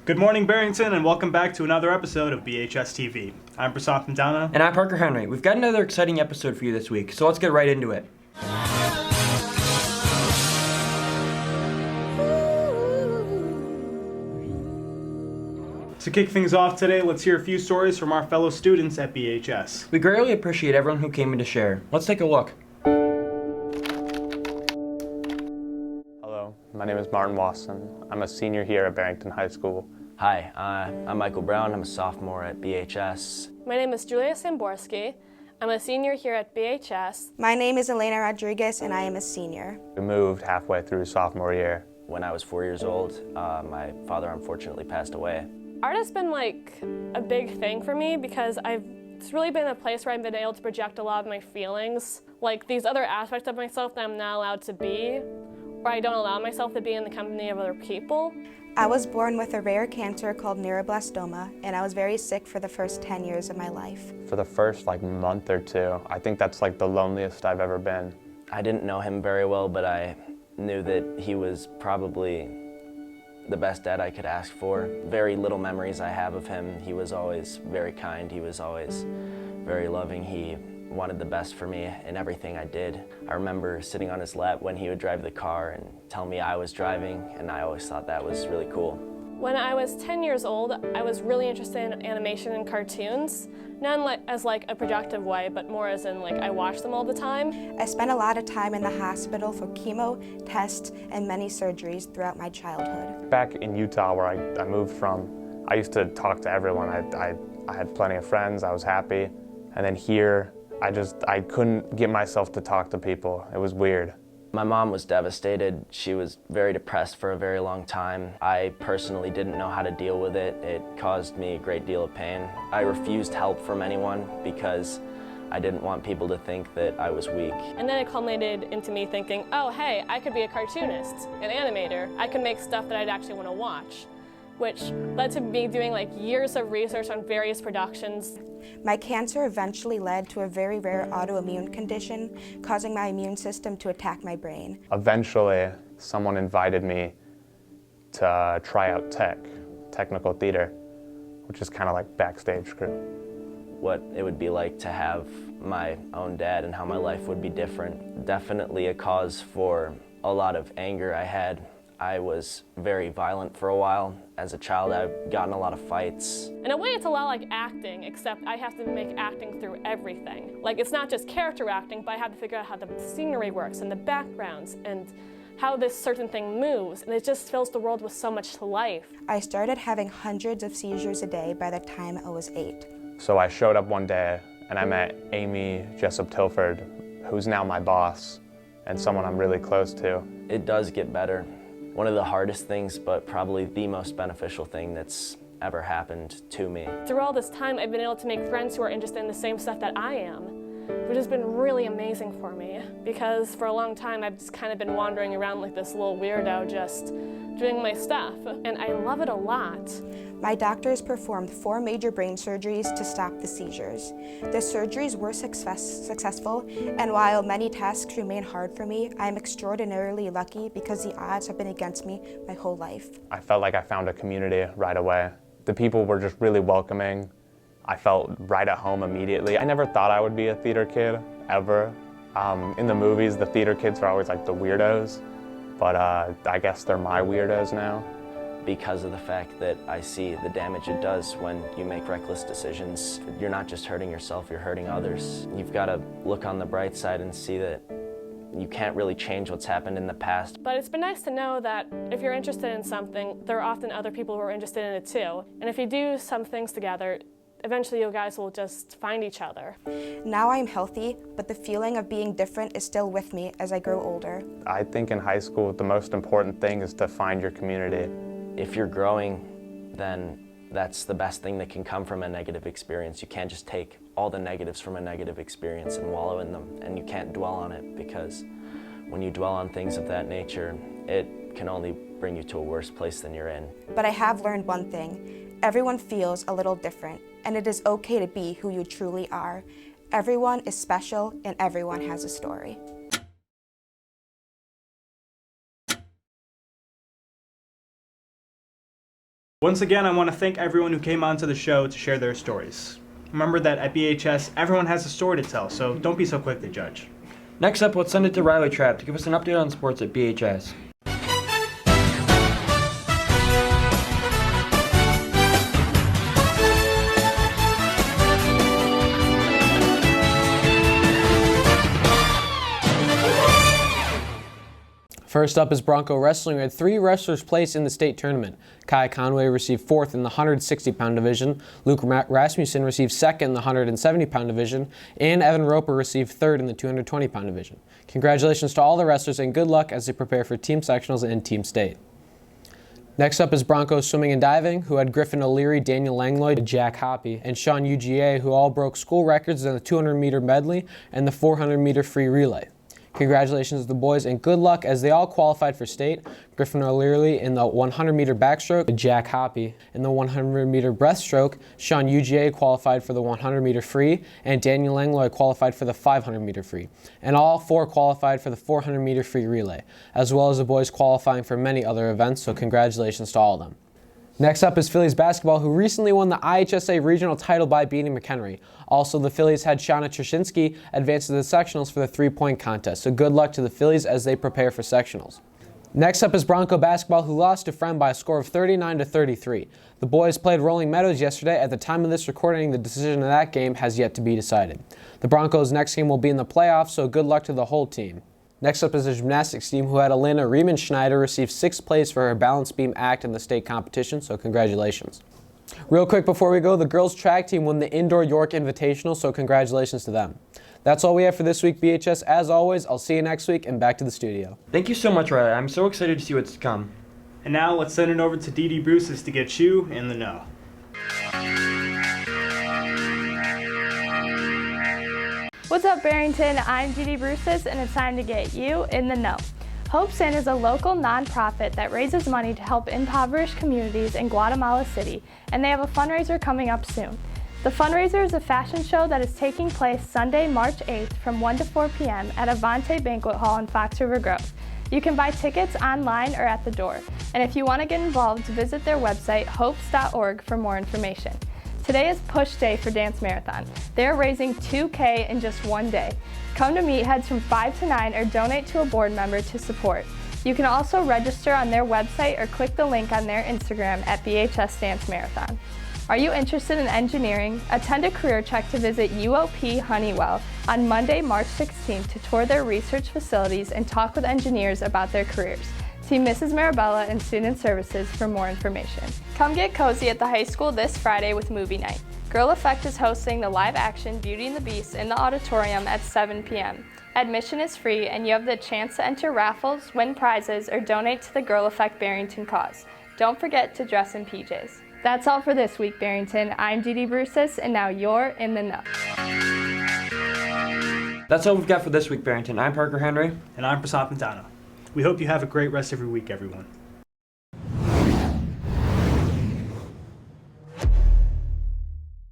Good morning, Barrington, and welcome back to another episode of BHS TV. I'm Prasad Mandana. And I'm Parker Henry. We've got another exciting episode for you this week, so let's get right into it. To kick things off today, let's hear a few stories from our fellow students at BHS. We greatly appreciate everyone who came in to share. Let's take a look. Hello, my name is Martin Wasson. I'm a senior here at Barrington High School. Hi, I'm Michael Brown. I'm a sophomore at BHS. My name is Julia Samborski. I'm a senior here at BHS. My name is Elena Rodriguez, and I am a senior. We moved halfway through sophomore year. When I was 4 years old, my father unfortunately passed away. Art has been like a big thing for me because it's really been a place where I've been able to project a lot of my feelings, like these other aspects of myself that I'm not allowed to be, or I don't allow myself to be in the company of other people. I was born with a rare cancer called neuroblastoma, and I was very sick for the first 10 years of my life. For the first month or two, I think that's the loneliest I've ever been. I didn't know him very well, but I knew that he was probably the best dad I could ask for. Very little memories I have of him. He was always very kind. He was always very loving. He wanted the best for me in everything I did. I remember sitting on his lap when he would drive the car and tell me I was driving, and I always thought that was really cool. When I was 10 years old, I was really interested in animation and cartoons, not as a productive way, but more as in I watched them all the time. I spent a lot of time in the hospital for chemo, tests, and many surgeries throughout my childhood. Back in Utah, where I moved from, I used to talk to everyone. I had plenty of friends, I was happy. And then here, I couldn't get myself to talk to people. It was weird. My mom was devastated. She was very depressed for a very long time. I personally didn't know how to deal with it. It caused me a great deal of pain. I refused help from anyone because I didn't want people to think that I was weak. And then it culminated into me thinking, oh hey, I could be a cartoonist, an animator. I could make stuff that I'd actually want to watch, which led to me doing years of research on various productions. My cancer eventually led to a very rare autoimmune condition, causing my immune system to attack my brain. Eventually, someone invited me to try out technical theater, which is kind of like backstage crew. What it would be like to have my own dad and how my life would be different. Definitely a cause for a lot of anger I had. I was very violent for a while. As a child, I've gotten a lot of fights. In a way, it's a lot like acting, except I have to make acting through everything. It's not just character acting, but I have to figure out how the scenery works and the backgrounds and how this certain thing moves, and it just fills the world with so much life. I started having hundreds of seizures a day by the time I was 8. So I showed up one day, and I met Amy Jessup Tilford, who's now my boss, and someone I'm really close to. It does get better. One of the hardest things, but probably the most beneficial thing that's ever happened to me. Through all this time, I've been able to make friends who are interested in the same stuff that I am, which has been really amazing for me, because for a long time I've just kind of been wandering around like this little weirdo, just doing my stuff, and I love it a lot. My doctors performed 4 major brain surgeries to stop the seizures. The surgeries were successful, and while many tasks remain hard for me, I am extraordinarily lucky because the odds have been against me my whole life. I felt like I found a community right away. The people were just really welcoming. I felt right at home immediately. I never thought I would be a theater kid, ever. In the movies, the theater kids are always the weirdos, but I guess they're my weirdos now. Because of the fact that I see the damage it does when you make reckless decisions. You're not just hurting yourself, you're hurting others. You've got to look on the bright side and see that you can't really change what's happened in the past. But it's been nice to know that if you're interested in something, there are often other people who are interested in it too. And if you do some things together, eventually you guys will just find each other. Now I'm healthy, but the feeling of being different is still with me as I grow older. I think in high school, the most important thing is to find your community. If you're growing, then that's the best thing that can come from a negative experience. You can't just take all the negatives from a negative experience and wallow in them, and you can't dwell on it, because when you dwell on things of that nature, it can only bring you to a worse place than you're in. But I have learned one thing. Everyone feels a little different, and it is okay to be who you truly are. Everyone is special, and everyone has a story. Once again, I want to thank everyone who came onto the show to share their stories. Remember that at BHS, everyone has a story to tell, so don't be so quick to judge. Next up, let's send it to Riley Trapp to give us an update on sports at BHS. First up is Bronco Wrestling. We had 3 wrestlers placed in the state tournament. Kai Conway received 4th in the 160-pound division, Luke Rasmussen received 2nd in the 170-pound division, and Evan Roper received 3rd in the 220-pound division. Congratulations to all the wrestlers and good luck as they prepare for team sectionals and team state. Next up is Broncos Swimming and Diving, who had Griffin O'Leary, Daniel Langlois, Jack Hoppy, and Sean UGA, who all broke school records in the 200-meter medley and the 400-meter free relay. Congratulations to the boys and good luck as they all qualified for state. Griffin O'Leary in the 100-meter backstroke, Jack Hoppy in the 100-meter breaststroke, Sean UGA qualified for the 100-meter free, and Daniel Langlois qualified for the 500-meter free. And all 4 qualified for the 400-meter free relay, as well as the boys qualifying for many other events, so congratulations to all of them. Next up is Phillies basketball, who recently won the IHSA regional title by beating McHenry. Also, the Phillies had Shauna Trzynski advance to the sectionals for the 3-point contest, so good luck to the Phillies as they prepare for sectionals. Next up is Bronco basketball, who lost to Friend by a score of 39-33. The boys played Rolling Meadows yesterday. At the time of this recording, the decision of that game has yet to be decided. The Broncos' next game will be in the playoffs, so good luck to the whole team. Next up is the gymnastics team, who had Alana Riemann-Schneider receive 6th place for her balance beam act in the state competition, so congratulations. Real quick before we go, the girls track team won the Indoor York Invitational, so congratulations to them. That's all we have for this week, BHS. As always, I'll see you next week, and back to the studio. Thank you so much, Riley. I'm so excited to see what's to come. And now let's send it over to Dee Dee Bruce's to get you in the know. What's up, Barrington? I'm Dee Dee Bruces, and it's time to get you in the know. Hope Sin is a local nonprofit that raises money to help impoverished communities in Guatemala City, and they have a fundraiser coming up soon. The fundraiser is a fashion show that is taking place Sunday, March 8th from 1 to 4 p.m. at Avante Banquet Hall in Fox River Grove. You can buy tickets online or at the door, and if you want to get involved, visit their website, hopes.org, for more information. Today is push day for Dance Marathon. They're raising $2,000 in just one day. Come to meetheads from 5 to 9 or donate to a board member to support. You can also register on their website or click the link on their Instagram at BHS Dance Marathon. Are you interested in engineering? Attend a career check to visit UOP Honeywell on Monday, March 16th to tour their research facilities and talk with engineers about their careers. See Mrs. Marabella in Student Services for more information. Come get cozy at the high school this Friday with movie night. Girl Effect is hosting the live-action Beauty and the Beast in the auditorium at 7 p.m. Admission is free, and you have the chance to enter raffles, win prizes, or donate to the Girl Effect Barrington cause. Don't forget to dress in PJs. That's all for this week, Barrington. I'm Dee Dee Bruces, and now you're in the know. That's all we've got for this week, Barrington. I'm Parker Henry. And I'm Prasad Pantano. We hope you have a great rest of your week, everyone.